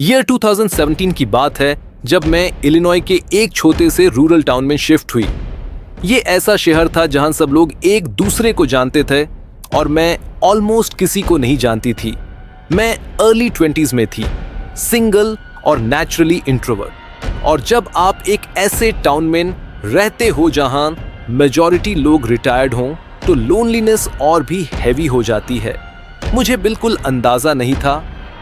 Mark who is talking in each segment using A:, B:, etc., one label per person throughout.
A: Year 2017 की बात है जब मैं इलिनॉय के एक छोटे से रूरल टाउन में शिफ्ट हुई। ये ऐसा शहर था जहां सब लोग एक दूसरे को जानते थे और मैं ऑलमोस्ट किसी को नहीं जानती थी। मैं अर्ली 20s में थी, सिंगल और नेचुरली इंट्रोवर्ट। और जब आप एक ऐसे टाउन में रहते हो जहां मेजॉरिटी लोग रिटायर्ड हों तो लोनलीनेस और भी हैवी हो जाती है। मुझे बिल्कुल अंदाजा नहीं था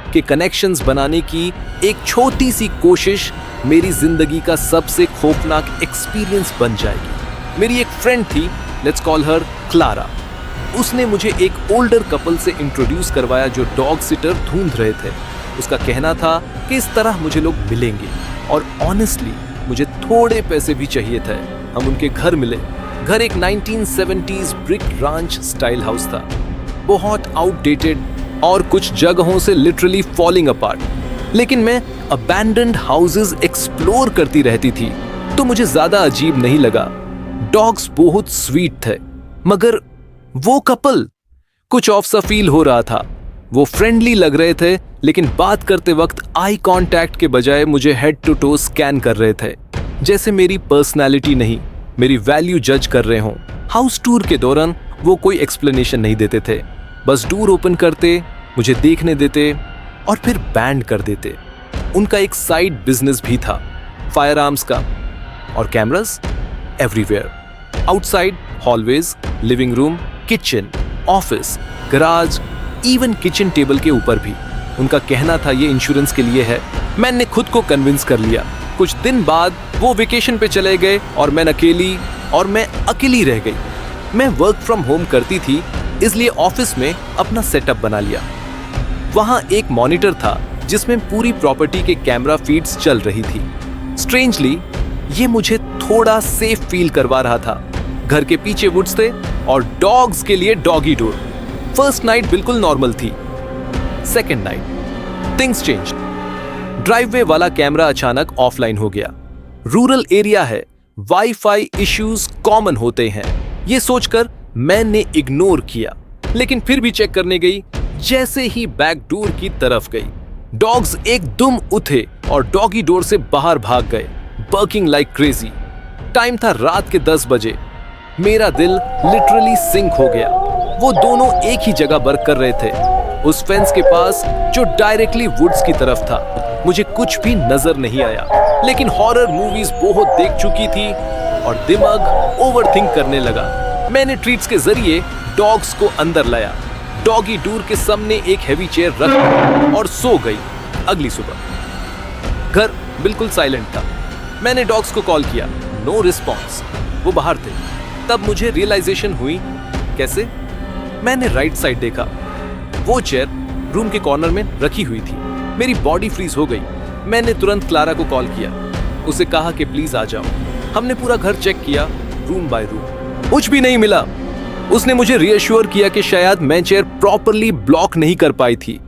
A: कि कनेक्शंस बनाने की एक छोटी सी कोशिश मेरी जिंदगी का सबसे खौफनाक एक्सपीरियंस बन जाएगी। मेरी एक फ्रेंड थी, लेट्स कॉल हर क्लारा। उसने मुझे एक ओल्डर कपल से इंट्रोड्यूस करवाया जो डॉग सिटर ढूंढ रहे थे। उसका कहना था कि इस तरह मुझे लोग मिलेंगे और ऑनेस्टली मुझे थोड़े पैसे भी चाहिए थे। हम उनके घर मिले। घर एक 1970s ब्रिक रांच स्टाइल हाउस था, बहुत आउटडेटेड और कुछ जगहों से लिटरली फॉलिंग अपार्ट। लेकिन मैं अबैंडन्ड हाउसेस एक्सप्लोर करती रहती थी तो मुझे ज्यादा अजीब नहीं लगा। डॉग्स बहुत स्वीट थे, मगर वो कपल कुछ ऑफ सा फील हो रहा था। वो फ्रेंडली लग रहे थे लेकिन बात करते वक्त आई कांटेक्ट के बजाय मुझे हेड टू टो स्कैन कर रहे थे, जैसे मेरी पर्सनैलिटी नहीं मेरी वैल्यू जज कर रहे हों। हाउस टूर के दौरान वो कोई एक्सप्लेनेशन नहीं देते थे, बस डोर ओपन करते, मुझे देखने देते और फिर बैंड कर देते। उनका एक साइड बिजनेस भी था, फायर आर्म्स का, और cameras everywhere. Outside hallways, living room, kitchen, office, garage, even kitchen table के ऊपर भी। उनका कहना था ये इंश्योरेंस के लिए है। मैंने खुद को कन्विंस कर लिया। कुछ दिन बाद वो वेकेशन पे चले गए और मैं अकेली रह गई। मैं वर्क फ्रॉम होम करती थी, इसलिए ऑफिस में अपना सेटअप बना लिया। वहां एक मॉनिटर था जिसमें पूरी प्रॉपर्टी के कैमरा फीड्स चल रही थी। स्ट्रेंजली ये मुझे थोड़ा सेफ फील करवा रहा था। घर के पीछे वुड्स थे और डॉग्स के लिए डॉगी डोर। फर्स्ट नाइट बिल्कुल नॉर्मल थी। Second night things changed. Driveway वाला कैमरा अचानक ऑफलाइन हो गया। रूरल एरिया है, वाईफाई इश्यूज कॉमन होते हैं, ये सोचकर मैंने इग्नोर किया, लेकिन फिर भी चेक करने गई। जैसे ही बैक डोर की तरफ गई, डॉग्स एकदम उठे और डॉगी डोर से बाहर भाग गए, बर्किंग लाइक क्रेजी। टाइम था रात के 10 बजे। मेरा दिल लिटरली सिंक हो गया। वो दोनों एक ही जगह वर्क कर रहे थे, उस फेंस के पास जो डायरेक्टली वुड्स की तरफ था। मुझे कुछ भी नजर नहीं आया, लेकिन हॉरर मूवीज बहुत देख चुकी थी और दिमाग ओवरथिंक करने लगा। मैंने ट्रीट्स के जरिए डॉग्स को अंदर लाया, डॉगी डोर के सामने एक हेवी चेयर रख और सो गई। अगली सुबह घर बिल्कुल साइलेंट था। मैंने डॉग्स को कॉल किया, नो रिस्पॉन्स। वो बाहर थे। तब मुझे रियलाइजेशन हुई। कैसे? मैंने राइट साइड देखा, वो चेयर रूम के कॉर्नर में रखी हुई थी। मेरी बॉडी फ्रीज हो गई। मैंने तुरंत क्लारा को कॉल किया, उसे कहा कि प्लीज आ जाओ। हमने पूरा घर चेक किया, रूम बाय रूम, कुछ भी नहीं मिला। उसने मुझे रीअश्योर किया कि शायद मैं चेयर प्रॉपरली ब्लॉक नहीं कर पाई थी।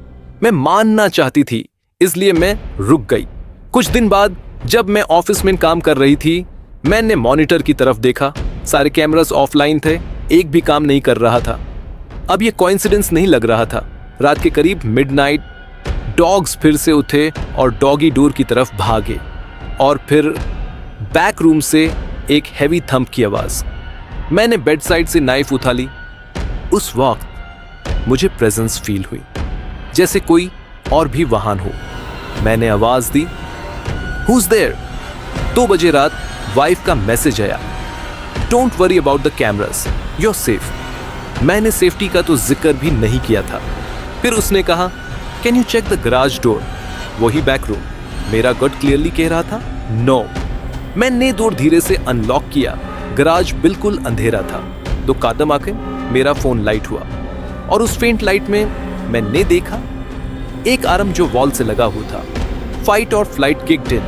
A: मैं मानना चाहती थी, इसलिए मैं रुक गई। कुछ दिन बाद जब मैं ऑफिस में काम कर रही थी, मैंने मॉनिटर की तरफ देखा। सारे कैमरास ऑफलाइन थे, एक भी काम नहीं कर रहा था। अब ये कोइंसिडेंस नहीं लग रहा था। रात के करीब मिडनाइट डॉग्स फिर से उठे और डॉगी डोर की तरफ भागे, और फिर बैक रूम से एक हैवी थंप की आवाज। मैंने बेड साइड से नाइफ उठा ली। उस वक्त मुझे प्रेजेंस फील हुई, जैसे कोई और भी वहां हो। मैंने आवाज दी, हु इज देयर? 2 बजे रात वाइफ का मैसेज आया, don't worry about the cameras, you are safe. मैंने सेफ्टी का तो जिक्र भी नहीं किया था। फिर उसने कहा, can you check the garage door? वही बैक रूम। मेरा गट क्लियरली कह रहा था नो। मैंने डोर धीरे से अनलॉक किया। गराज बिल्कुल अंधेरा था। 2 कदम आके मेरा फोन लाइट हुआ और उस फेंट लाइट में मैंने देखा एक आर्म जो वॉल से लगा हुआ था। फाइट और फ्लाइट किक्ड इन।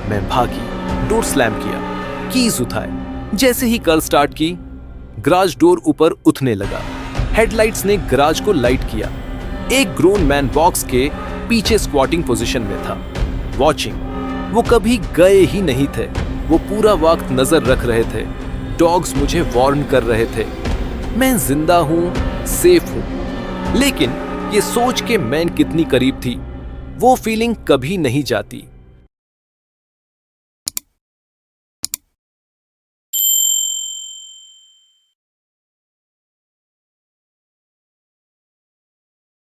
A: मैं भागी, डोर स्लैम किया, कीज उठाए। जैसे ही कर स्टार्ट की, गराज डोर ऊपर उठने लगा। हेडलाइट्स ने गराज को लाइट किया। एक ग्रोन मैन बॉक्स के पीछे स्क्वाटिंग पोजीशन में था, वॉचिंग। वो कभी गए ही नहीं थे, वो पूरा वक्त नजर रख रहे थे। डॉग्स मुझे वार्न कर रहे थे, मैं जिंदा हूं, सेफ हूं। लेकिन ये सोच के मैं कितनी करीब थी, वो फीलिंग कभी नहीं जाती।